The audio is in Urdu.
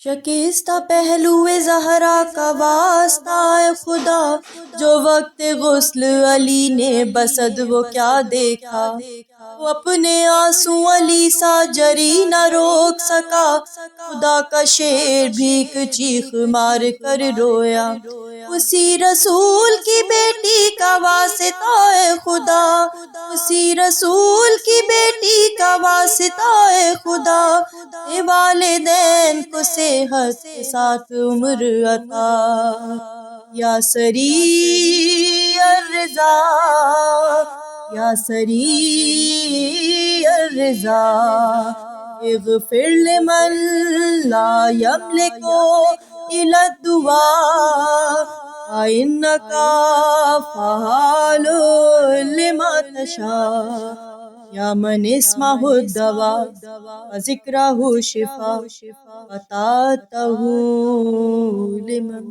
شکستہ پہلو زہرا کا واسطہ اے خدا، جو وقت غسل علی نے بسد وہ کیا دیکھا، وہ اپنے آنسو علی سا جری نہ روک سکا، خدا کا شیر بھیک چیخ مار کر رویا، اسی رسول کی بیٹی کا واسطہ اے خدا، اسی رسول کی بیٹی کا واسطہ اے خدا، اے والدین کو صحت کے ساتھ عمر عطا، یا سری الرضا، یا سری الرضا، اغفر لمن لا یملک الی الدعاء انک فعال لما تشاء، یا من اسمہ الدواء وذکرہ شفاء عطاءتہ لمن